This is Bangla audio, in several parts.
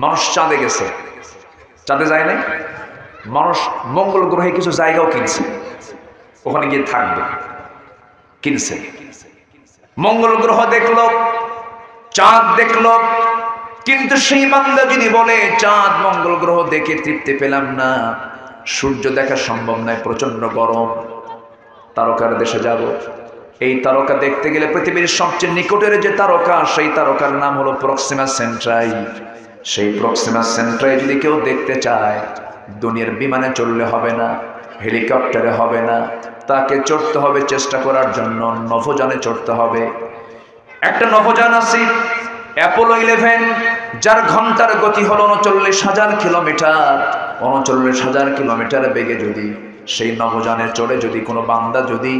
মানুষ চাঁদে গেছে, চাঁদে যায় নাই, মানুষ মঙ্গল গ্রহে কিছু জায়গাও কিনছে, ওখানে গিয়ে থাকবে, কিনছে। মঙ্গল গ্রহ দেখলো, চাঁদ দেখলো, কিন্তু সেই বান্দা যদি বলে চাঁদ মঙ্গল গ্রহ দেখে তৃপ্তি পেলাম না, সূর্য দেখা সম্ভব নয়, প্রচন্ড গরম, তারকার দেশে যাব। এই তারকা দেখতে গেলে পৃথিবীর সবচেয়ে নিকটের যে তারকা, সেই তারকার নাম হলো প্রক্সিমা সেন্ট্রাই। সেই প্রক্সিমা সেন্ট্রাই যদি কেউ দেখতে চায়, দুনিয়ার বিমানে চললে হবে না, হেলিকপ্টারে হবে না, তাকে চড়তে হবে, চেষ্টা করার জন্য নভোযানে চড়তে হবে। একটা নভোযান আছে অ্যাপোলো 11, যার ঘন্টার গতি হলো 39,000 কিলোমিটার। 39,000 কিলোমিটার বেগে যদি সেই নভোযানে চড়ে যদি কোনো বান্দা যদি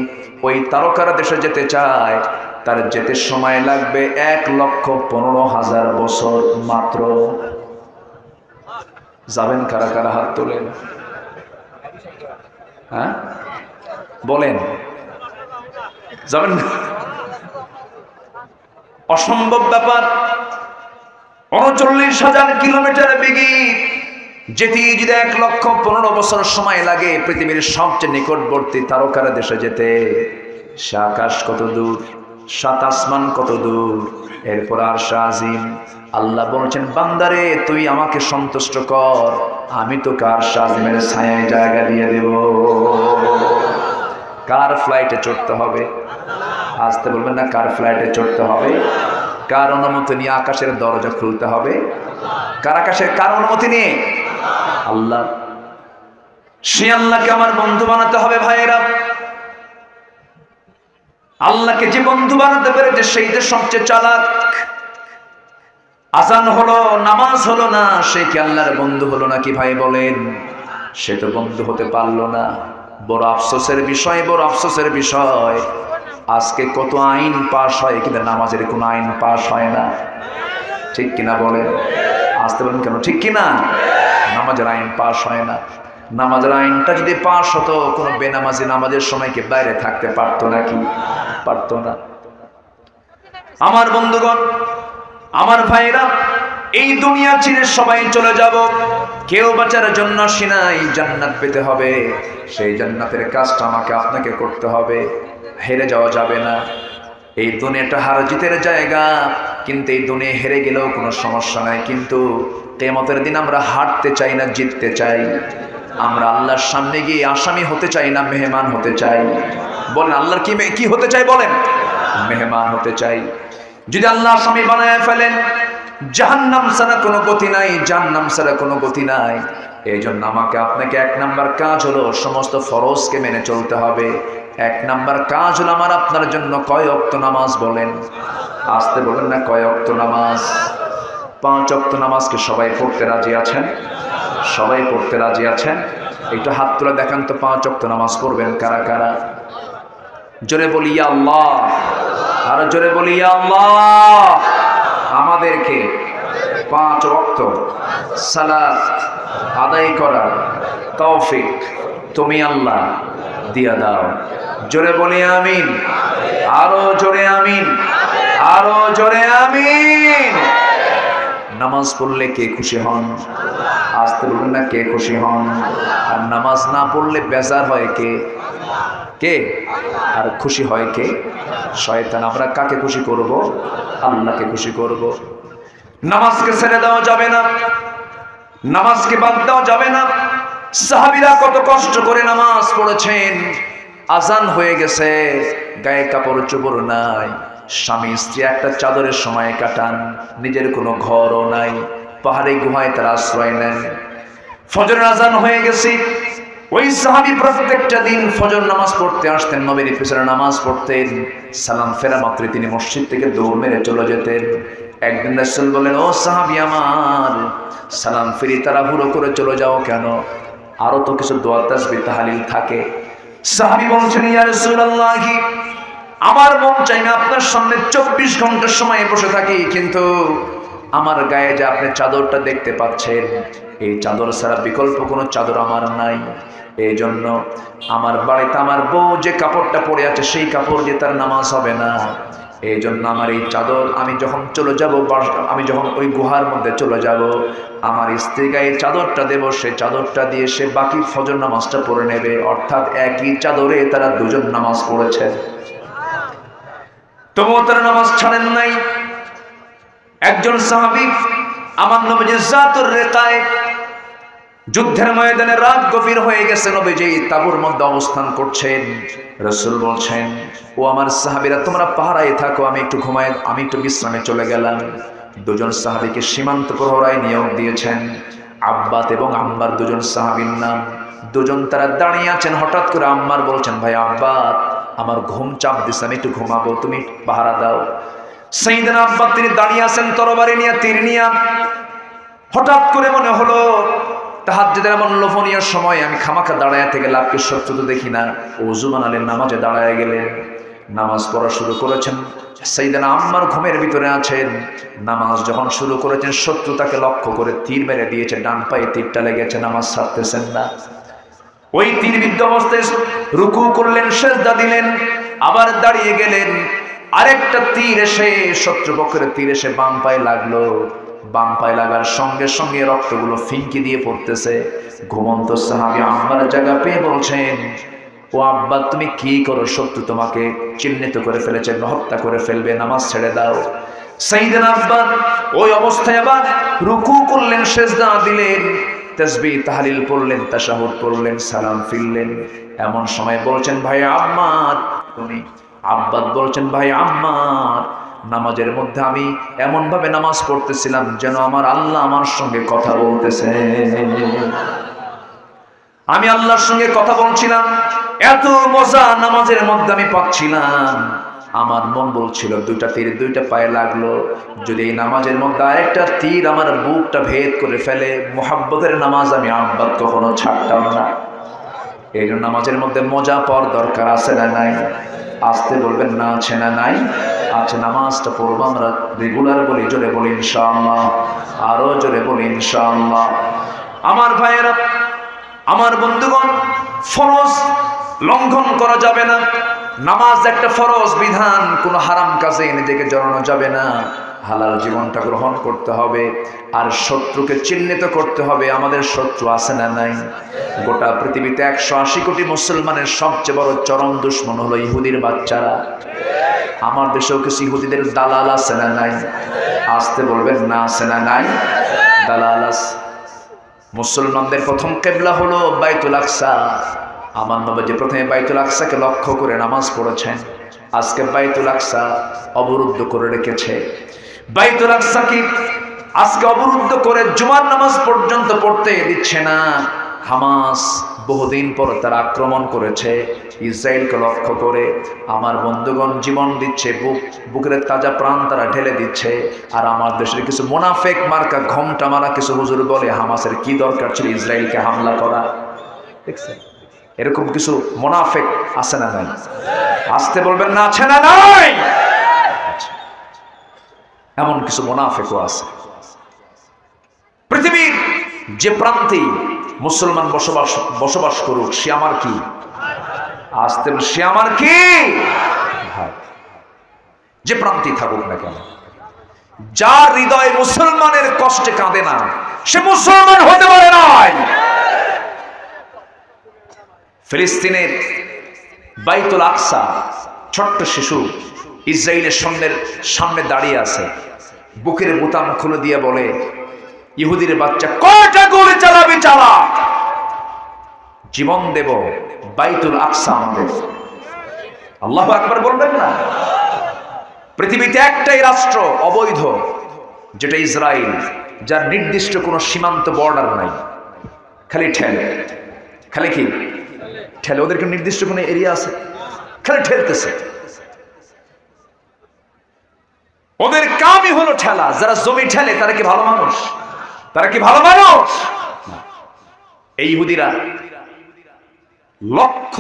ওই তারকার দেশে যেতে চায়, তার যেতে সময় লাগবে 1,15,000 বছর মাত্র। যাবেন কারা কারা? হাত তোলেন। হ্যাঁ বলেন, যাবেন? অসম্ভব ব্যাপার। 39,000 কিলোমিটার বেগে যেতে যদি 1,15,000 বছর সময় লাগে পৃথিবীর সবচেয়ে নিকটবর্তী তারকার দেশে যেতে, সে আকাশ কত দূর, সাত আসমান কত দূর, এরপর আরশ আজিম। আল্লাহ বলছেন বান্দারে তুই আমাকে সন্তুষ্ট কর, আমি তোকে আরশ আজিমের ছায়ায় জায়গা দিয়ে দেব। কার ফ্লাইটে চড়তে হবে? আসতে বলবেন না, কার ফ্লাইটে চড়তে হবে? কার অনুমতি নিয়ে আকাশের দরজা খুলতে হবে? কার আকাশের কার অনুমতি নিয়ে? আল্লাহ। সে আল্লাহকে আমার বন্ধু বানাতে হবে ভাইয়েরা। আল্লাহকে যে বন্ধু বানাতে পেরেছে সেই যে সবচেয়ে চালাক। আজান হলো, নামাজ হলো না, সে কি আল্লাহর বন্ধু হলো নাকি ভাই বলেন? সে তো বন্ধু হতে পারলো না। বড় আফসোসের বিষয়, বড় আফসোসের বিষয়, আজকে কত আইন পাশ হয় কিন্তু নামাজের কোনো আইন পাশ হয় না। ঠিক কিনা বলেন? আসতে বলেন কেন? ঠিক কিনা? নামাজের আইন পাশ হয় না। নামাজের আইনটা যদি পাশ হতো, কোনো বেনামাজি নামাজের সময় কি বাইরে থাকতে পারতো নাকি? পারতো না। আমার বন্ধুগণ, আমার ভাইরা, এই দুনিয়া ছেড়ে সবাই চলে যাব, কেউ বাঁচার জন্য আসি নাই, জান্নাত পেতে হবে। সেই জান্নাতের কাজটা আমাকে আপনাকে করতে হবে, হেরে যাওয়া যাবে না। এই দুনিয়াটা হার জিতের জায়গা, কিন্তু এই দুনিয়া হেরে গেলেও কোনো সমস্যা নাই, কিন্তু কিয়ামতের দিন আমরা হারতে চাই না, জিততে চাই। আমরা আল্লাহর সামনে গিয়ে আসামি হতে চাই না, মেহমান হতে চাই। বলেন আল্লাহর কি হতে চাই? বলেন মেহমান হতে চাই। যদি আল্লাহ আসামি বানায় ফেলেন, জাহান্নাম ছাড়া কোনো গতি নাই, জাহান্নাম ছাড়া কোনো গতি নাই। এই জন্য আমাকে আপনাকে 1 নাম্বার কাজ হলো সমস্ত ফরজকে মেনে চলতে হবে। 1 নাম্বার কাজ হলো আমার আপনার জন্য কয় ওয়াক্ত নামাজ? বলেন, আসতে বলেন না, কয় ওয়াক্ত নামাজ? 5 ওয়াক্ত নামাজকে সবাই পড়তে রাজি আছেন? সবাই পড়তে রাজি আছেন? একটু হাত তুলে দেখান তো, 5 ওয়াক্ত নামাজ পড়বেন কারা কারা? জোরে বলি ইয়া আল্লাহ, আর জোরে বলি ইয়া আল্লাহ। আমাদেরকে 5 ওয়াক্ত সালাত আদায় করার তৌফিক তুমি আল্লাহ দিয়া দাও। জোরে বলি আমিন, আরো জোরে আমিন, আরো জোরে আমিন। নামাজ পড়লে কে খুশি হন? আসতে বলুন না, কে খুশি হন? আর নামাজ না পড়লে বেজার হয় কে? কে? আর খুশি হয় কে? শয়তান। আমরা কাকে খুশি করব? আল্লাহকে খুশি করব। নামাজকে ছেড়ে দেওয়া যাবে না, নামাজকে বাদ দেওয়া যাবে না। সাহাবীরা কত কষ্ট করে নামাজ পড়েছেন, আজান হয়ে গেছে, গায়ে কাপড় চোপড় নাই, স্বামী স্ত্রী একটা চাদরের সময় কাটান, নিজের কোনো ঘরও নাই, পাহাড়ি গুহায় তারা আশ্রয় নেন। ফজরের আজান হয়ে গেছে, ওই সাহাবী প্রত্যেকটা দিন ফজর নামাজ পড়তে আসতেন, নবীর পিছনে নামাজ পড়তেন। সালাম ফেরা মাত্র তিনি মসজিদ থেকে দৌড় মেরে চলে যেতেন। একদিন রাসূল বলেন, ও সাহাবী আমার, সালাম ফিরি তাড়াহুড়ো করে চলে যাও কেন? আরো তো কিছু দোয়া তাসবিহ তাহলিল থাকে। সাহাবী বলছেন, ইয়া রাসূলুল্লাহ, আমার মন চাই না আপনার সামনে 24 ঘন্টা সময় বসে থাকি, কিন্তু আমার গায়ে যে আপনি চাদরটা দেখতে পাচ্ছেন, এই চাদর ছাড়া বিকল্প কোনো চাদর আমার নাই। এই জন্য আমার বাড়িতে আমার বউ যে কাপড়টা পরে আছে, সেই কাপড় দিয়ে তার নামাজ হবে না। এই জন্য আমার এই চাদর আমি যখন চলে যাব, আমি যখন ওই গুহার মধ্যে চলে যাব, আমার স্ত্রীকে এই চাদরটা দেব, সেই চাদরটা দিয়ে সে বাকি ফজর নামাজটা পড়ে নেবে। অর্থাৎ একই চাদরে তারা দুজন নামাজ পড়েছে, তবুও তারা নামাজ ছাড়েন নাই। একজন সাহাবী আমার নবীজি জাতুর রেকায়, যুদ্ধের ময়দানে রাত গভীর হয়ে গেছে, নবীজি তাঁবুর মধ্যে অবস্থান করছেন। রাসূল বলছেন, ও আমার সাহাবীরা তোমরা পাহারায় থাকো, আমি একটু ঘুমাই, আমি একটু বিশ্রামে চলে গেলাম। দুজন সাহাবীকে সীমান্ত প্রহরায় নিয়োগ দিয়েছেন, আব্বাত এবং আম্মার, দুজন সাহাবীর নাম। দুজন তারা দাঁড়িয়ে আছেন। হঠাৎ করে আম্মার বলছেন, ভাই আব্বাত, আমার ঘুম চাপ দিচ্ছে, আমি একটু ঘুমাবো, তুমি পাহারা দাও। সাইয়েদনা আব্বাত তিনি দাঁড়িয়ে আছেন তরবারি নিয়ে, তীর নিয়ে। হঠাৎ করে মনে হলো তাহাজ্জুদের এমন লোভনীয় সময় আমি খামাখা দাঁড়ায় থেকে লাভকে সত্য তো দেখি না। ওযু বানালেন, নামাজে দাঁড়ায় গেলেন, নামাজ পড়া শুরু করেছেন। সাইয়েদনা আম্মার ঘুমের ভিতরে আছেন। নামাজ যখন শুরু করেছেন, শত্রু তাকে লক্ষ্য করে তীর মেরে দিয়েছে, ডান পায়ে তীরটা লেগেছে, নামাজ ছাড়তেছেন না। ওই তীরবিদ্ধ অবস্থায় রুকু করলেন, সিজদা দিলেন, আবার দাঁড়িয়ে গেলেন। আরেকটা তীর এসে, শত্রুপক্ষের তীর এসে বাম পায়ে লাগলো। বাম পায়ে লাগার সঙ্গে সঙ্গে রক্তগুলো ফিনকি দিয়ে পড়তেছে। ঘুমন্ত সাহাবী আম্মার জায়গা পেয়ে বলছেন, ও আব্বা তুমি কি করো, শত্রু তোমাকে চিহ্নিত করে ফেলেছে, হত্যা করে ফেলবে, নামাজ ছেড়ে দাও। সাইয়েদনা আব্বা ওই অবস্থায় আবার রুকু করলেন, সিজদা দিলেন, তাসবিহ তাহলিল পড়লেন, তাশাহুদ পড়লেন, সালাম ফিরলেন। এমন সময় বলছেন, ভাই আম্মার তুমি। আব্বাত বলছেন, ভাই আম্মার, নামাজের মধ্যে আমি এমন ভাবে নামাজ পড়তেছিলাম যেন আমার আল্লাহ আমার সঙ্গে কথা বলতেছে। আমি আল্লাহর সঙ্গে কথা বলছিলাম, এত মজা নামাজের মধ্যে আমি পাচ্ছিলাম। আমার মন বলছিল দুইটা তীর দুইটা পায়ে লাগলো, যদি এই নামাজের মধ্যে আরেকটা তীর আমার বুকটা ভেদ করে ফেলে, মুহাব্বতের নামাজ আমি আব্বাত কখনো ছাড়তাম না। এই জন্য নামাজের মধ্যে মজা পাওয়ার দরকার আছে না নাই? আসতে বলবেন না, আছে না নাই? আছে। নামাজটা পড়বো আমরা রেগুলার বলি, জোরে বলি ইনশাআল্লাহ, আরো জোরে বলি ইনশাআল্লাহ। আমার ভাইয়েরা, আমার বন্ধুগণ, ফরজ লঙ্ঘন করা যাবে না। নামাজ একটা ফরজ বিধান, কোনো হারাম কাজে নিজেকে জড়ানো যাবে না। হালাল জীবনটা গ্রহণ করতে হবে, আর শত্রুকে চিহ্নিত করতে হবে। আমাদের শত্রু আছে না নাই? গোটা পৃথিবীতে 180 কোটি মুসলমানের সবচেয়ে বড় চরম দুশ্মন হলো ইহুদির বাচ্চারা। আমার দেশেও কিছু ইহুদিদের দালাল আছে না নাই? আসতে বলবেন না, আছে না নাই? দালাল আছে। মুসলমানদের প্রথম কিবলা হলো বাইতুল আকসা। আমার নবী প্রথমে বাইতুল আকসাকে লক্ষ্য করে নামাজ পড়েছেন। আজকে বাইতুল আকসা অবরুদ্ধ করে রেখেছে। বাইতুল আকসাকে আজকে অবরুদ্ধ করে জুমার নামাজ পর্যন্ত পড়তে দিচ্ছে না। হামাস বহুদিন পর তারা আক্রমণ করেছে ইসরায়েলকে লক্ষ্য করে। আমার বন্ধুগণ জীবন দিচ্ছে, বুকের তাজা প্রাণ তারা ঢেলে দিচ্ছে। আর আমার দেশের কিছু মুনাফিক মার্কা ঘোমটা মারা কিছু হুজুর বলে, হামাসের কি দরকার ছিল ইসরায়েলকে হামলা করা? দেখছেন, এরকম কিছু মুনাফিক আছে না নাই? আসতে বলবেন না, আছে না নাই? এমন কিছু মুনাফিকও আছে। পৃথিবীর যে প্রান্তে মুসলমান বসবাস করুক, সে আমার কি? আসতে, সে আমার কি? যে প্রান্তে থাকুক না কেন, যার হৃদয় মুসলমানের কষ্টে কাঁদে না, সে মুসলমান হতে পারে না। ফিলিস্তিনের বাইতুল আকসা, ছোট্ট শিশু ইসরায়েলের সামনে দাঁড়িয়ে আছে, বুকের বোতাম খুলে দিয়ে বলে, ইহুদির বাচ্চা কয়টা গুলি চালাবি চালা, জীবন দেব, বাইতুল আকসা আমাদের। আল্লাহু আকবার বলবেন না? পৃথিবীতে একটাই রাষ্ট্র অবৈধ, যেটা ইসরায়েল, যার নির্দিষ্ট কোনো সীমান্ত বর্ডার নাই, খালি ঠেলে। খালি কি ঠেলে? ওদেরকে নির্দিষ্ট কোনো এরিয়া আছে? খালি ঠেলতেছে। ওদের কামই হলো ঠেলা। যারা জমি ঠেলে তারা কি ভালো মানুষ? তারা কি ভালো মানুষ? এই ইহুদিরা লক্ষ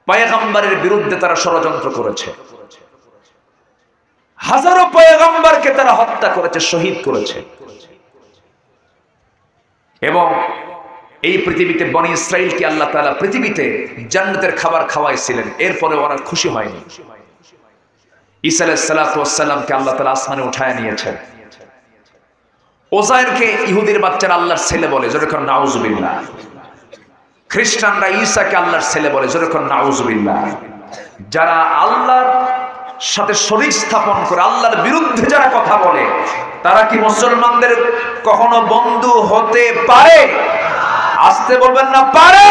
পয়গম্বরের বিরুদ্ধে তারা ষড়যন্ত্র করেছে, হাজারো পয়গম্বরকে তারা হত্যা করেছে, শহীদ করেছে। এবং এই পৃথিবীতে বনি ইসরাইলকে আল্লাহ তাআলা পৃথিবীতে জান্নাতের খাবার খাওয়াইছিলেন, এরপরে ওরা খুশি হয়নি। ঈসা আলাইহিস সালাতু ওয়াস সালামকে আল্লাহ তাআলা আসমানে উঠায় নিয়েছেন। ওজাইরকে ইহুদির বাচ্চারা আল্লাহর ছেলে বলে, জোরে কোন নাউজুবিল্লাহ। খ্রিস্টানরা ঈসাকে আল্লাহর ছেলে বলে, জোরে কোন নাউজুবিল্লাহ। যারা আল্লাহর সাথে শরীক স্থাপন করে, আল্লাহর বিরুদ্ধে যারা কথা বলে, তারা কি মুসলমানদের কখনো বন্ধু হতে পারে? আসতে বলবেন না, পারে?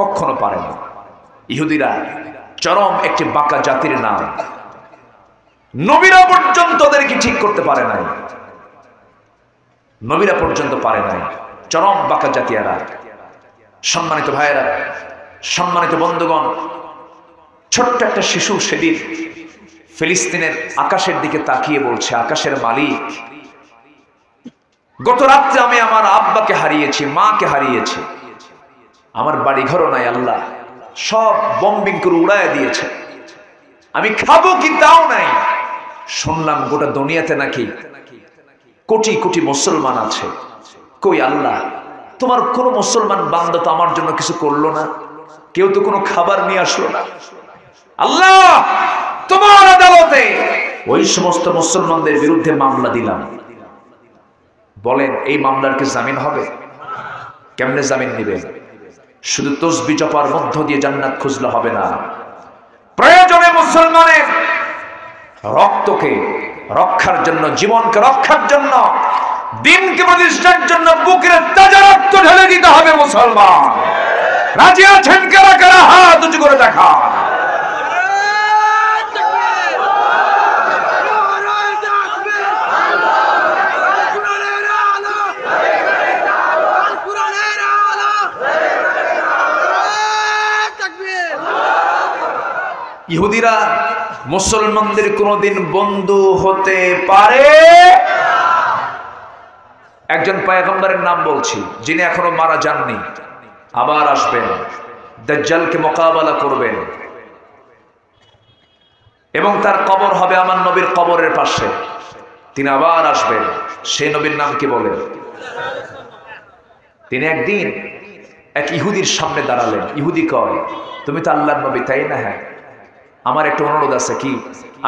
কখনো পারে না। ইহুদিরা চরম একটি বাঁকা জাতির নাম। নবীরা পর্যন্ত ওদেরকে ঠিক করতে পারে নাই, নবীরা পর্যন্ত পারে নাই। চরম বাঁকা জাতিয়ারা। সম্মানিত ভাইয়েরা, সম্মানিত বন্ধুগণ, ছোট্ট একটা শিশু সেদিন ফিলিস্তিনের আকাশের দিকে তাকিয়ে বলছে, আকাশের মালিক, গত রাত্রে আমি আমার আব্বাকে হারিয়েছি, মাকে হারিয়েছি, আমার বাড়ি ঘরও নাই, আল্লাহ সব বম্বিং করে উড়ায় দিয়েছে, আমি খাবো কি তাও নাই। শুনলাম গোটা দুনিয়াতে নাকি কোটি কোটি মুসলমান আছে। কই আল্লাহ, তোমার কোন মুসলমান বান্দা তো আমার জন্য কিছু করলো না, কেউ তো কোনো খাবার নিয়ে আসলো না। আল্লাহ, তোমার আদালতে ওই সমস্ত মুসলমানদের বিরুদ্ধে মামলা দিলাম, বলেন এই মামলার কি জামিন হবে? কেমনে জামিন নিবেন? শুধু তসবিহ জপার মধ্য দিয়ে জান্নাত খুঁজলে হবে না, প্রয়োজনে মুসলমানের রক্তকে রক্ষার জন্য, জীবনকে রক্ষার জন্য, দিনকে প্রতিষ্ঠার জন্য বুকের তাজা রক্ত ঢেলে দিতে হবে। মুসলমান রাজি আছেন? কারা কারা হাত উঁচু করে দেখা। ইহুদিরা মুসলমানদের কোনদিন বন্ধু হতে পারে? একজন পয়গম্বরের নাম বলছি, যিনি এখনো মারা যাননি, আবার আসবেন, দাজ্জালকে মোকাবেলা করবেন, এবং তার কবর হবে আমার নবীর কবরের পাশে। তিনি আবার আসবেন। সেই নবীর নাম কি বলেন? তিনি একদিন এক ইহুদির সামনে দাঁড়ালেন। ইহুদি কয়, তুমি তো আল্লাহর নবী, তাই না? হ্যাঁ। আমার একটা অনুরোধ আছে, কি?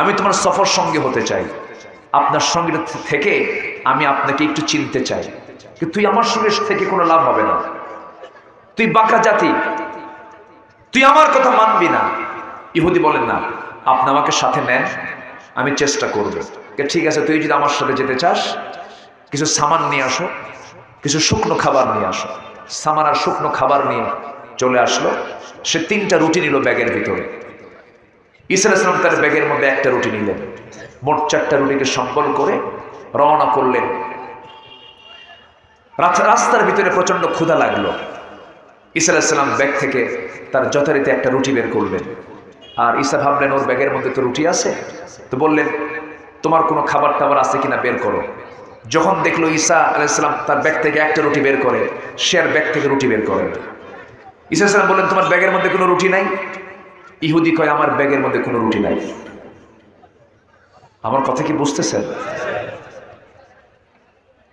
আমি তোমার সফর সঙ্গে হতে চাই, আপনার সঙ্গে থেকে আমি আপনাকে একটু চিনতে চাই, কিন্তু তুই আমার সঙ্গে থেকে কোনো লাভ হবে না, তুই বাঁকা জাতি, তুই আমার কথা মানবি না। ইহুদি বলেন, না, আপনি আমাকে সাথে নেন, আমি চেষ্টা করব। ঠিক আছে, তুই যদি আমার সাথে যেতে চাস, কিছু সামান নিয়ে আসো, কিছু শুকনো খাবার নিয়ে আসো। সামান আর শুকনো খাবার নিয়ে চলে আসলো। সে 3টা রুটি নিল ব্যাগের ভিতরে। ঈসা আলাইহিস সালাম তার ব্যাগের মধ্যে 1টা রুটি নিলেন। মোট 4টা রুটিকে সম্বল করে রওনা করলেন। রাস্তার ভিতরে প্রচন্ড ক্ষুধা লাগলো। ঈসা আলাইহিস সালাম ব্যাগ থেকে তার যথারীতি 1টা রুটি বের করলেন। আর ঈসা ভাবলেন, ওর ব্যাগের মধ্যে তো রুটি আছে, তো বললেন, তোমার কোনো খাবার টাবার আছে কিনা বের করো। যখন দেখলো ঈসা আলাইহিস সালাম তার ব্যাগ থেকে 1টা রুটি বের করে, সে আর ব্যাগ থেকে রুটি বের করেন। ঈসা আলাইহিস সালাম বললেন, তোমার ব্যাগের মধ্যে কোনো রুটি নাই? ইহুদি কয়, আমার ব্যাগের মধ্যে কোনো রুটি নাই। আমার কথা কি বুঝতেছেন?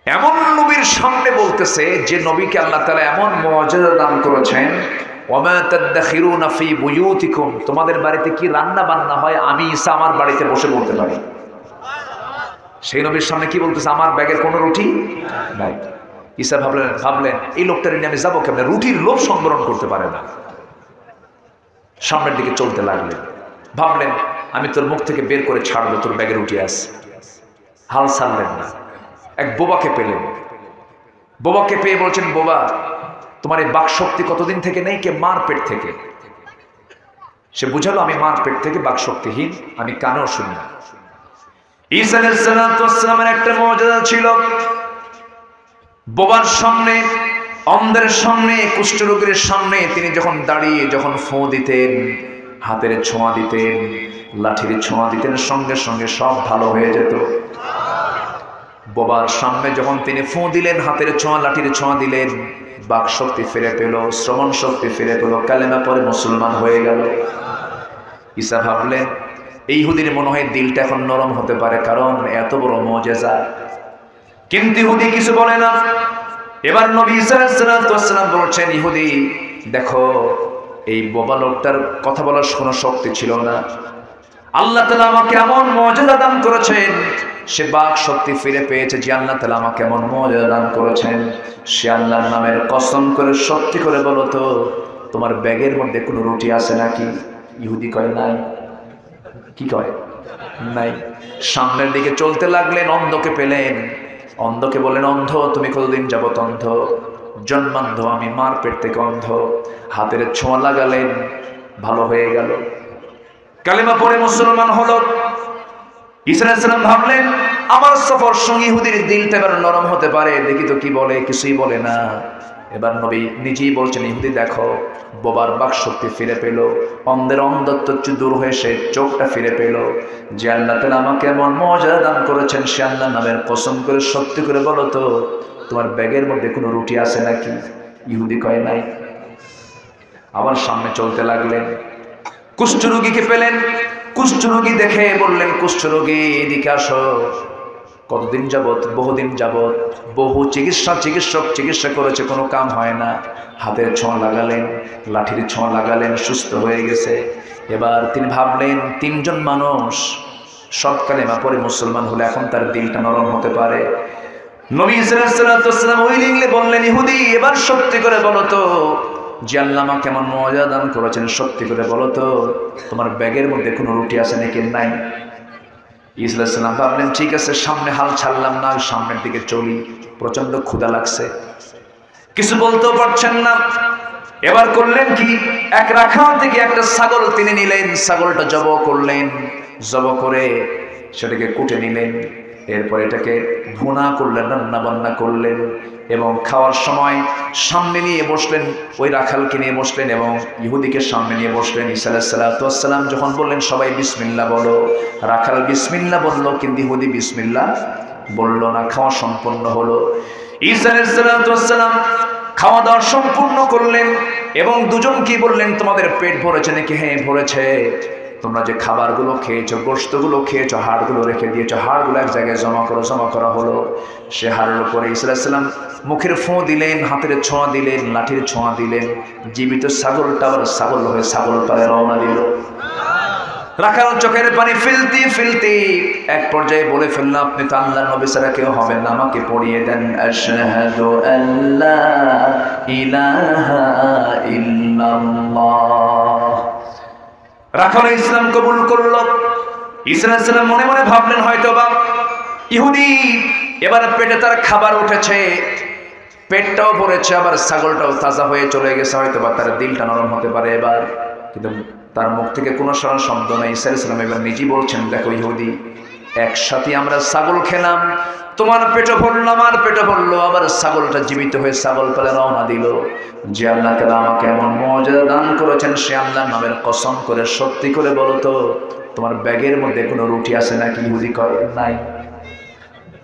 এমন নবীর সামনে বলতেছে, যে নবীকে আল্লাহ তাআলা এমন মুআজিজা দান করেছেন, ওয়ামা তাদাখিরুনা ফি বুয়ুতিকুম, তোমাদের বাড়িতে কি রান্না বান্না হয় আমি ঈসা আমার বাড়িতে বসে বলতে পারি। সেই নবীর সামনে কি বলতেছে, আমার ব্যাগের কোনো রুটি নাই। ঈসা ভাবলেন এই লোকটার নিয়ে আমি যাবো কেমনে, রুটির লোভ সংবরণ করতে পারে না। সামনের দিকে চলতে লাগলেন। ভাবলেন, আমি তোর মুখ থেকে বের করে ছাড়বো, তোর ব্যাগে রুটি আছে। হাল ছাড়লেন না। এক বোবাকে পেলেন। বোবাকে পেয়ে বলছেন, বোবা, তোমার এই বাক শক্তি কতদিন থেকে নেই? কে? মার পেট থেকে। সে বুঝালো, আমি মার পেট থেকে বাক শক্তিহীন, আমি কানেও শুনি না। ঈসা আলাইহিস সালামের একটা মুআজিজা ছিল, বোবার সামনে, অন্ধের সামনে, কুষ্ঠরোগীর সামনে তিনি যখন দাঁড়িয়ে যখন ফোঁ দিতেন, হাতের ছোঁয়া দিতেন, লাঠির ছোঁয়া দিতেন, সঙ্গে সঙ্গে সব ভালো হয়ে যেত। বোবার সামনে যখন তিনি ফোঁ দিলেন, হাতের ছোঁয়া, লাঠির ছোঁয়া দিলেন, বাক শক্তি ফিরে পেল, শ্রবণ শক্তি ফিরে পেল, কালেমা পরে মুসলমান হয়ে গেল। ঈসা ভাবলেন, এই ইহুদির মনে হয় দিলটা এখন নরম হতে পারে, কারণ এত বড় মুআজিজা। কিন্তু ইহুদি কিছু বলে না। এবার নবী ঈসা আলাইহিস সালাম বলছেন, ইহুদি দেখো, এই বোবা লোকটার কথা বলার কোনো শক্তি ছিল না, আল্লাহ তাআলা আমাকে এমন মুজিজা দান করেছেন, সে বাক শক্তি ফিরে পেয়েছে যে আল্লাহ তাআলা আমাকে এমন মুজিজা দান করেছেন। সে আল্লাহর নামের কসম করে সত্যি করে বলো তো, তোমার ব্যাগের মধ্যে কোনো রুটি আছে নাকি? ইহুদি কয় নাই। কি কয়? নাই। সামনের দিকে চলতে লাগলেন, অন্ধকে পেলেন। অন্ধকে বললেন, অন্ধ তুমি কতদিন যাবত অন্ধ? জন্মান্ধ আমি, মার পেট থেকে অন্ধ। হাতের ছোঁয়া লাগালেন, ভালো হয়ে গেল, কালেমা পড়ে মুসলমান হলো। ঈসা আলাইহিস সালাম ভাবলেন আমার সফর সঙ্গী ইহুদির দিলটা এবার নরম হতে পারে, দেখি তো কি বলে। কিছুই বলে না। এবার নবী নিজেই বলছেন, ইহুদি দেখো, বোবার বাক শক্তি ফিরে পেল, অন্ধের অন্ধত্ব দূর হয়ে সে চোখটা ফিরে পেল। যে আল্লাহ তাআলা আমাকে এমন মর্যাদা দান করেছেন, সে আল্লাহর নামের কসম করে সত্যি করে বলো তো, তোমার ব্যাগের মধ্যে কোনো রুটি আছে নাকি? ইহুদি কয় নাই। আবার সামনে চলতে লাগলেন, কুষ্ঠরোগীকে পেলেন। কুষ্ঠরোগী দেখে বললেন, কুষ্ঠরোগী এদিকে আসো। কতদিন যাবত? বহুদিন যাবত, বহু চিকিৎসক চিকিৎসা করেছে, কোনো কাম হয় না। হাতের ছোঁয়া লাগালেন, লাঠির ছোঁয়া লাগালেন, সুস্থ হয়ে গেছে। এবার তিনি ভাবলেন, তিনজন মানুষ সৎ কালেমা পড়ে মুসলমান হলে এখন তার দিলটা নরম হতে পারে। নবী সাল্লাল্লাহু আলাইহি ওয়াসাল্লাম উইলিংলি বললেন, ইহুদি এবার সত্যি করে বলো তো, যে আল্লাহ আমাকে কেমন মর্যাদা দান করেছেন, সত্যি করে বলো তো, তোমার ব্যাগের মধ্যে কোনো রুটি আছে নাকি? নাই। ঈসা আলাইহিস সালাম ভাবলেন, ঠিক আছে, সামনে হাল ছাড়লাম না, সামনের দিকে চলি। প্রচন্ড ক্ষুধা লাগছে, কিছু বলতেও পারছেন না। এবার করলেন কি, এক রাখাল থেকে একটা ছাগল তিনি নিলেন, ছাগলটা জব করলেন, জব করে সেটাকে কুটে নিলেন। এরপর এটাকে ভুনা করলেন, রান্না বান্না করলেন, এবং খাওয়ার সময় সামনে নিয়ে বসলেন, ওই রাখালকে নিয়ে বসলেন এবং ইহুদিকে সামনে নিয়ে বসলেন। ঈসা আলাইহিস সালাম যখন বললেন সবাই বিসমিল্লাহ বলো, রাখাল বিসমিল্লাহ বলল, কিন্তু ইহুদি বিসমিল্লাহ বলল না। খাওয়া সম্পন্ন হলো। ঈসা আলাইহিস সালাম খাওয়া দাওয়া সম্পূর্ণ করলেন এবং দুজনকে বললেন, তোমাদের পেট ভরেছে নাকি? হ্যাঁ ভরেছে। তোমরা যে খাবারগুলো খেয়েছো, গোশতগুলো খেয়েছো, হাড়গুলো রেখে দিয়েছো, হাড়গুলো এক জায়গায় জমা করা হলো। সে হাড়ের উপরে ঈসা আলাইহিস সালাম মুখের ফোঁ দিলেন, হাতের ছোঁয়া দিলেন, লাঠির ছোঁয়া দিলেন। জীবিত ছাগলটা আবার ছাগল হয়ে ছাগল পালে রওনা দিল। রাখাল চোখের পানি ফেলতে ফেলতে এক পর্যায়ে বলে ফেললাম, আপনি তো আল্লাহর নবী ছাড়া কেউ হবেন না, আমাকে পড়িয়ে দেন আশহাদু আল্লা ইলাহা ইল্লাল্লাহ। রাখাল ইসলাম কবুল করল। ঈসা আলাইহিস সালাম মনে মনে ভাবলেন, হয়তো বা ইহুদি এবার পেটে তার খাবার উঠেছে, পেটটাও ভরেছে, আবার ছাগলটাও তাজা হয়ে চলে গেছে, হয়তো বা তার দিলটা নরম হতে পারে এবার। কিন্তু তার মুখ থেকে কোনো সারা শব্দ নেই। ঈসা আলাইহিস সালাম এবার নিজেই বলছেন, দেখো ইহুদি, একসাথে আমরা ছাগল খেলাম, তোমার পেটে ভরলো, আমার পেটে ভরলো, আবার ছাগলটা জীবিত হয়ে ছাগল পালে রওনা দিল। যে আল্লাহ তাআলা আমাকে এমন মর্যাদা দান করেছেন, সে আল্লাহর নামের কসম করে সত্যি করে বলো তো, তোমার ব্যাগের মধ্যে কোনো রুটি আছে নাকি? ইহুদি কয় নাই।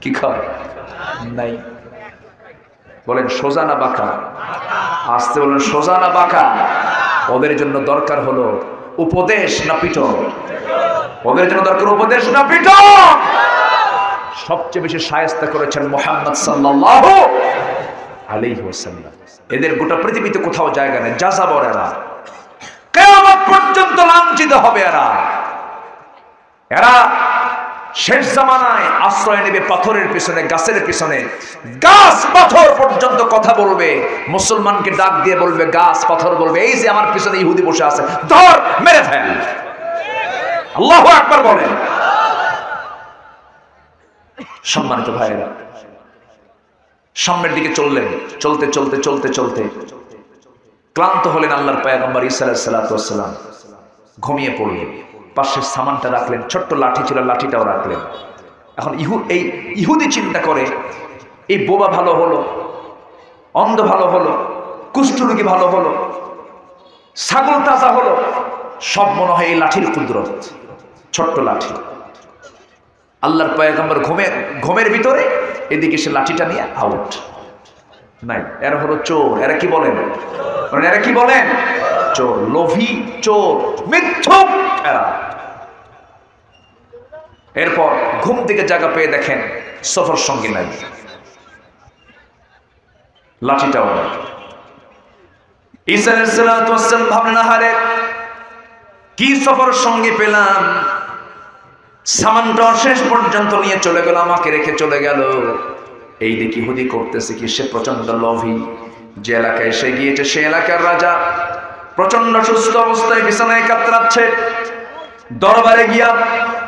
কি কয়? নাই। বলেন সোজা না বাঁকা? আসতে বলেন, সোজা না বাঁকা? ওদের জন্য দরকার হলো উপদেশ না পিটন? ওদের জন্য দরকার উপদেশ না পিটন? সবচেয়ে বেশি শায়েস্তা করেছেন মুহাম্মদ সাল্লাল্লাহু আলাইহি ওয়াসাল্লাম। এদের গোটা পৃথিবীতে কোথাও জায়গা নেই। যাযাবর এরা, কিয়ামত পর্যন্ত লাঞ্ছিত হবে এরা। এরা শেষ জামানায় আশ্রয় নেবে পাথরের পিছনে, গাছের পিছনে। গাছ পাথর পর্যন্ত কথা বলবে, মুসলমানকে ডাক দিয়ে বলবে, গাছ পাথর বলবে, এই যে আমার পিছনে ইহুদি বসে আছে, ধর মেরে ফেল। আল্লাহু আকবার বলেন। সম্মানিত ভাইয়েরা, সামনের দিকে চললেন, চলতে চলতে চলতে চলতে ক্লান্ত হলেন। আল্লাহর পয়গম্বর ঈসা আলাইহিস সালাম ঘুমিয়ে পড়লেন। পাশের সামানটা রাখলেন, ছোট্ট লাঠি ছিল, লাঠিটাও রাখলেন। এখন ইহুদি চিন্তা করে, এই বোবা ভালো হলো, অন্ধ ভালো হলো, কুষ্ঠরোগী ভালো হলো, ছাগল তাজা হলো, সব মনে হয় এই লাঠির কুদরত। ছোট্ট লাঠি। আল্লাহর পয়গম্বর ঘুমের ভিতরে এদিকে সে লাঠিটা নিয়ে আউট। নাই, এরা হলো চোর। এরা কি বলেন? এরা কি বলেন? চোর, লোভী চোর, মিথ্যুক এরা। এরপর ঘুম থেকে জায়গা পেয়ে দেখেন সফর সঙ্গী নাই, লাঠিটাও নাই। ঈসা আলাইহিস সালাম ভাবলেন, আহারে কি সফর সঙ্গী পেলাম, সামানটা শেষ পর্যন্ত নিয়ে চলে গেল, আমাকে রেখে চলে গেল। এই দিকে ইহুদি করতেছে কি, সে প্রচন্ড লোভী। যে এলাকায় এসে গিয়েছে সে এলাকার রাজা প্রচন্ড সুস্থ অবস্থায় বিছানায় কাতরাচ্ছে। দরবারে গিয়া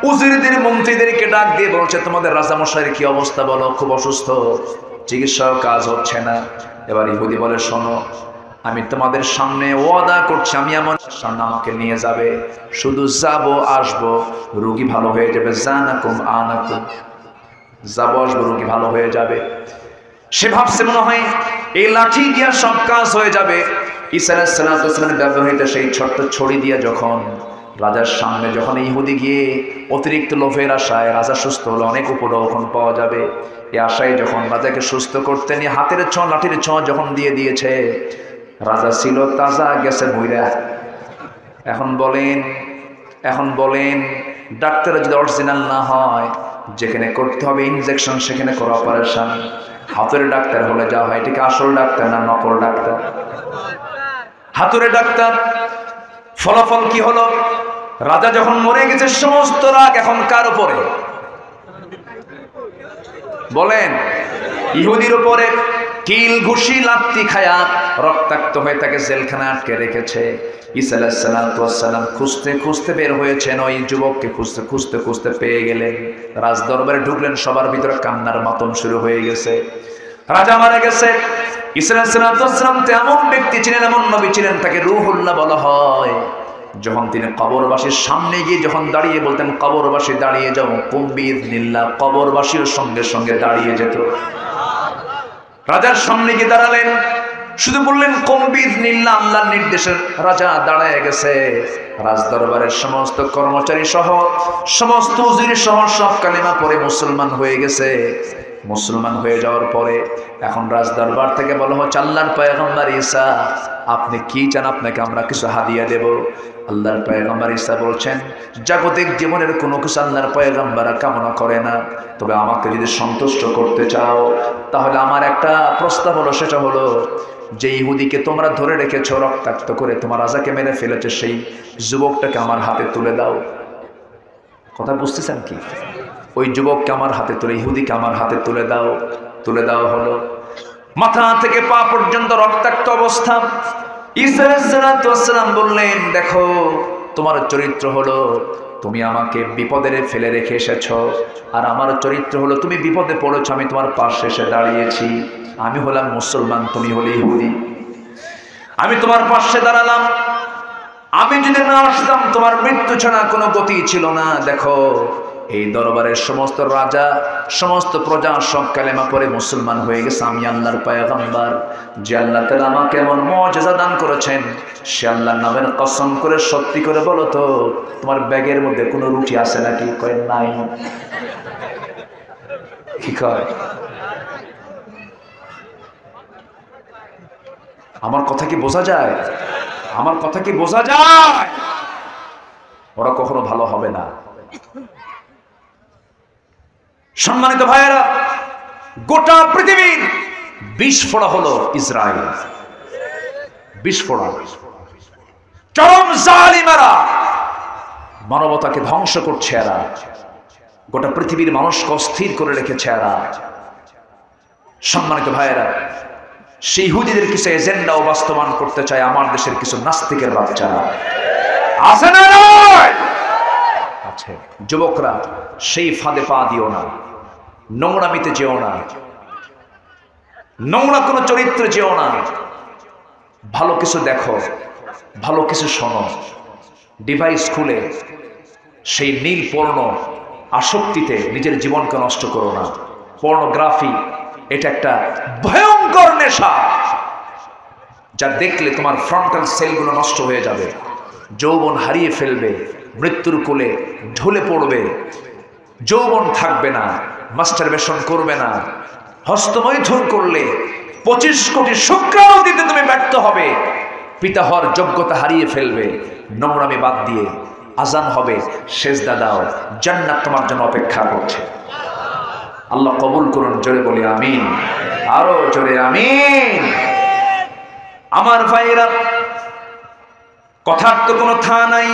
উজিরদের মন্ত্রীদেরকে ডাক দিয়ে বলছে, তোমাদের রাজামশাইয়ের কি অবস্থা বলো, খুব অসুস্থ, চিকিৎসাও কাজ হচ্ছে না। এবার ইহুদি বলে, শোনো, আমি তোমাদের সামনে ওয়াদা করছি, আমি এমন সামনে আমাকে নিয়ে যাবে, শুধু যাবো আসবো, রোগী ভালো হয়ে যাবে। জানাকুম আনাকুম, যাবো আসবো, রোগী ভালো হয়ে যাবে। সে ভাবছে মনে হয় এই লাঠি দিয়া সব কাজ হয়ে যাবে। ঈসা আলাইহিস সালামের ব্যবহৃত সেই ছোট্ট ছড়ি দিয়া যখন রাজার সামনে যখন ইহুদি গিয়ে অতিরিক্ত লোভের আশায়, রাজা সুস্থ হলো, অনেক উপঢৌকন পাওয়া যাবে, এই আশায় যখন রাজাকে সুস্থ করতে নিয়ে হাতের ছোঁয়া লাঠির ছোঁয়া যখন দিয়ে দিয়েছে, রাজা ছিল তাজা, গেছে মইরা। এখন বলেন ডাক্তার যদি অরিজিনাল না হয়, যেখানে করতে হবে ইনজেকশন সেখানে করা অপারেশন। হাতুড়ে ডাক্তার হলে যা হয়, এটাকে আসল ডাক্তার না নকল ডাক্তার? হাতুড়ে ডাক্তার। ফলাফল কি হলো? রাজা যখন মরে গেছে, সমস্ত রাগ এখন কার উপরে? বলেন, ইহুদির উপরে। কিল ঘুষি লাত্তি খায়া রক্তাক্ত হয়ে তাকে জেলখানায় আটকে রেখেছে। ঈসা আলাইহিস সালাম খুঁজতে খুঁজতে বের হয়েছেন, ওই যুবককে খুঁজতে খুঁজতে খুঁজতে পেয়ে গেলেন। রাজ দরবারে ঢুকলেন, সবার ভিতরে কান্নার মাতম শুরু হয়ে গেছে। রাজা মারা গেছে। ঈসা আলাইহিস সালাম এমন ব্যক্তি ছিলেন, এমন নবী ছিলেন, তাকে রূহুল্লাহ বলা হয়। যখন তিনি কবরবাসীর সামনে গিয়ে যখন দাঁড়িয়ে বলতেন, কবরবাসী দাঁড়িয়ে যাও, কুম বিইযনিল্লাহ, কবরবাসীর সঙ্গে সঙ্গে দাঁড়িয়ে যেত। রাজার সামনে গিয়ে দাঁড়ালেন, শুধু বললেন কুম বিইযনিল্লাহ, আল্লাহর নির্দেশে রাজা দাঁড়ায় গেছে। রাজ দরবারের সমস্ত কর্মচারী সহ, সমস্ত উজির সহ সব কালিমা পড়ে মুসলমান হয়ে গেছে। মুসলমান হয়ে যাওয়ার পরে এখন রাজ দরবার থেকে বলা হচ্ছে, আল্লাহর পয়গম্বর ঈসা, আপনি কি চান, আপনাকে আমরা কিছু হাদিয়া দেব। আল্লাহর পয়গম্বর ঈসা বলছেন, জাগতিক জীবনের কোনো কিছু আল্লাহর পয়গম্বর কামনা করে না, তবে আমাকে যদি সন্তুষ্ট করতে চাও তাহলে আমার একটা প্রস্তাব হলো, সেটা হলো যে ইহুদিকে তোমরা ধরে রেখেছো, রক্তাক্ত করে তোমার রাজাকে মেরে ফেলেছে, সেই যুবকটাকে আমার হাতে তুলে দাও। কথা বুঝতেছেন কি? ওই যুবককে আমার হাতে তুলে, ইহুদিকে আমার হাতে তুলে দাও। তুলে দেওয়া হলো, মাথা থেকে পা পর্যন্ত রক্তাক্ত অবস্থা। ঈসা আলাইহিস সালাম বললেন, দেখো, তোমার চরিত্র হলো তুমি আমাকে বিপদে ফেলে রেখে এসেছো, আর আমার চরিত্র হলো তুমি বিপদে পড়েছো, আমি তোমার পাশে এসে দাঁড়িয়েছি। আমি হলাম মুসলমান, তুমি হলে ইহুদি। আমি তোমার পাশে দাঁড়ালাম। আমি যদি না আসতাম, তোমার মৃত্যু ছাড়া কোনো গতি ছিল না। দেখো, এই দরবারের সমস্ত রাজা, সমস্ত প্রজা সব কালেমা পড়ে মুসলমান হয়ে গেছে। আমি আল্লাহর পয়গম্বর, যে আল্লাহ তাআলা আমাকে এমন মুজিজা দান করেছেন, সে আল্লাহর নামের কসম করে সত্যি করে বলো তো, তোমার ব্যাগের মধ্যে কোনো রুটি আছে নাকি? কয় নাই। কি কয়? আমার কথা কি বোঝা যায়? আমার কথা কি বোঝা যায়? ওরা কখনো ভালো হবে না। সম্মানিত ভাইয়েরা, গোটা পৃথিবীর বিস্ফোরণ হলো ইসরায়েল। বিস্ফোরণ, চরম জালিমেরা মানবতাকে ধ্বংস করছে এরা, গোটা পৃথিবীর মানুষকে অস্থির করে রেখেছে এরা। সম্মানিত ভাইয়েরা, সেই ইহুদিদের কিছু এজেন্ডাও বাস্তবায়ন করতে চায় আমার দেশের কিছু নাস্তিকের বাচ্চারা। আছে না? আছে। যুবকরা, সেই ফাঁদে পা দিও না, নোংরামিতে যেও না, নোংরা কোনো চরিত্রে যেও না। ভালো কিছু দেখো, ভালো কিছু শোনো। ডিভাইস খুলে সেই নীল পর্ণ আসক্তিতে নিজের জীবনকে নষ্ট করো না। পর্নোগ্রাফি এটা একটা ভয়ঙ্কর নেশা, যা দেখলে তোমার ফ্রন্টাল সেলগুলো নষ্ট হয়ে যাবে, যৌবন হারিয়ে ফেলবে, মৃত্যুর কোলে ঢলে পড়বে, যৌবন থাকবে না, মাস্টারবেশন করবে না, হস্তমৈথুন করলে 25 কোটি শুক্রাণু দিতে তুমি ব্যর্থ হবে, পিতা হওয়ার যোগ্যতা হারিয়ে ফেলবে। নোংরামি বাদ দিয়ে আজান হবে, সেজদা দাও, জান্নাত তোমার জন্য অপেক্ষা করছে। আল্লাহ কবুল করুন, জোরে বলি আমিন, আরো জোরে আমিন। আমার ভাইরা, কথার তো কোনো থা নাই,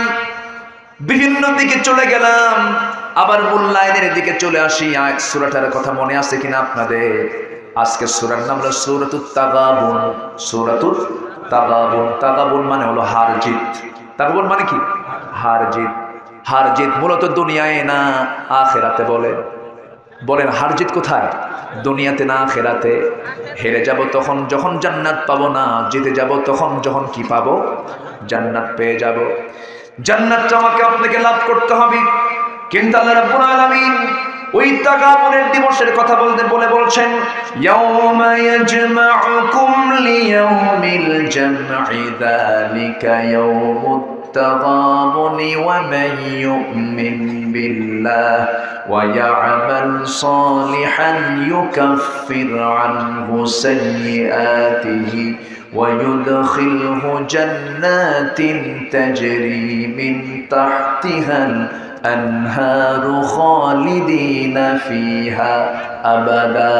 বিভিন্ন দিকে চলে গেলাম। আবার মূল্যায়নের দিকে চলে আসি। আয়াত সূরাটার কথা মনে আছে কিনা আপনাদের? আজকে সূরার নাম হলো সূরাতুত তাগাবুন। সূরাতুত তাগাবুন, তাগাবুন মানে হলো হার জিত। তাগাবুন মানে কি? হার জিত। হার জিত মূলত দুনিয়ায় না আখিরাতে। বলেন হার জিত কোথায়? দুনিয়াতে না আখিরাতে। হেরে যাব তখন যখন জান্নাত পাবো না, জিতে যাব তখন যখন কি পাবো? জান্নাত পেয়ে যাব। জান্নাতটা আমাকে আপনাকে লাভ করতে হবে। কিন্তু আল্লাহ রাব্বুল আলামিন ওই তাগাবুনের দিবসের কথা বলছেন, ইয়াউমা ইয়াজমাউকুম লিয়াউমিল জামঈ যালিকা ইয়াউমুত তাগাবুনি ওয়া মান ইউমিন বিল্লাহ ওয়া ইয়া'মাল সালিহান ইউকাফির আনহু সাইয়্যাতিহি ويدخله جنات تجري من تحتها الأنهار خالدين فيها أبدا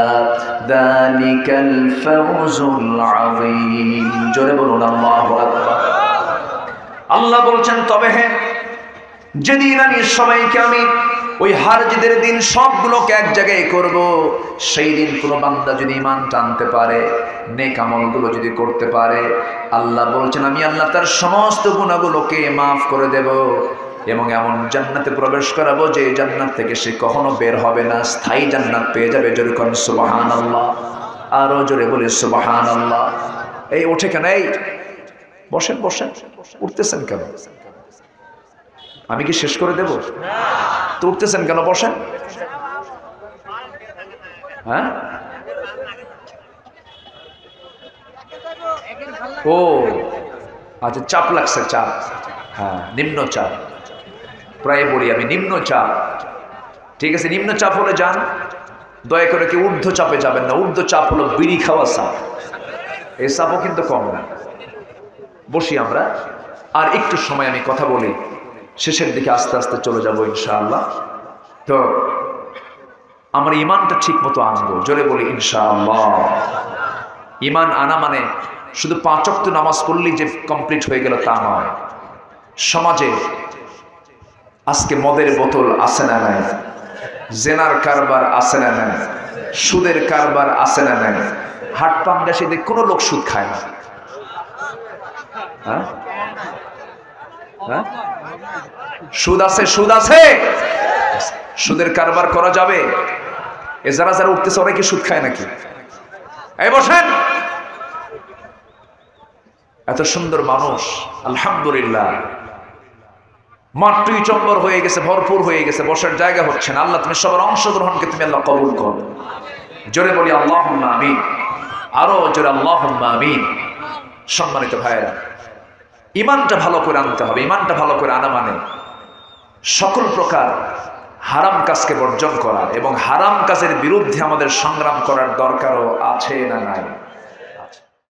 ذلك الفوز العظيم জোরে বলুন আল্লাহু আকবার। আল্লাহ বলছেন তবে হ্যাঁ, যেদিন আমি সবাইকে আমি ওই হারজিদের দিন সবগুলোকে এক জায়গায় করব, সেই দিন কোনো বান্দা যদি ঈমান টানতে পারে, নেক আমলগুলো যদি করতে পারে, আল্লাহ বলছেন আমি আল্লাহ তার সমস্ত গুনাহগুলোকে মাফ করে দেব এবং এমন জান্নাতে প্রবেশ করাবো যে জান্নাত থেকে সে কখনো বের হবে না, স্থায়ী জান্নাত পেয়ে যাবে। জোরে কোন সুবহানাল্লাহ, আরো জোরে বলে সুবহানাল্লাহ। এই ওঠে কেন? এই বসেন বসেন, উঠতেছেন কেন? আমি কি শেষ করে দেব? তো উঠতেছেন কেন? বসেন। হ্যাঁ, ও আচ্ছা, চাপ লাগছে, চাপ। হ্যাঁ, নিম্ন চাপ। প্রায় বলি আমি নিম্ন চাপ। ঠিক আছে, নিম্ন চাপ হলে যান, দয়া করে কি ঊর্ধ্ব চাপে যাবেন না। ঊর্ধ্ব চাপ হলো বিড়ি খাওয়া চাপ, এই চাপও কিন্তু কম না। বসি আমরা, আর একটু সময় আমি কথা বলি, শেষের দিকে আস্তে আস্তে চলে যাব ইনশাআল্লাহ। তো আমরা ইমানটা ঠিক মতো আনবো, জোরে বলি ইনশাআল্লাহ। ইমান আনা মানে শুধু 5 ওয়াক্ত নামাজ পড়লেই যে কমপ্লিট হয়ে গেল তা নয়। সমাজে আজকে মদের বোতল আছে না নাই? জেনার কারবার আছে না নাই? সুদের কারবার আছে না নাই? হাট পাঙ্গাসিতে কোনো লোক সুদ খায় না। হ্যাঁ হ্যাঁ, সুদ আছে, সুদ আছে। সুদের কারবার করা যাবে? এ যারা যারা উঠতেছে ওরা কি সুদ খায় নাকি? এই বসেন। এত সুন্দর মানুষ, আলহামদুলিল্লাহ, মাঠটুই চম্বর হয়ে গেছে, ভরপুর হয়ে গেছে, বসার জায়গা হচ্ছে না। আল্লাহ তুমি সবার অংশগ্রহণকে তুমি আল্লাহ কবুল করো। জোরে বলি আল্লাহুম্মা আমিন, আরো জোরে আল্লাহুম্মা আমিন। সম্মানিত ভাইয়েরা, ইমানটা ভালো করে আনতে হবে। ইমানটা ভালো করে আনা মানে সকল প্রকার হারাম কাজকে বর্জন করা এবং হারাম কাজের বিরুদ্ধে আমাদের সংগ্রাম করার দরকারও আছে না নাই?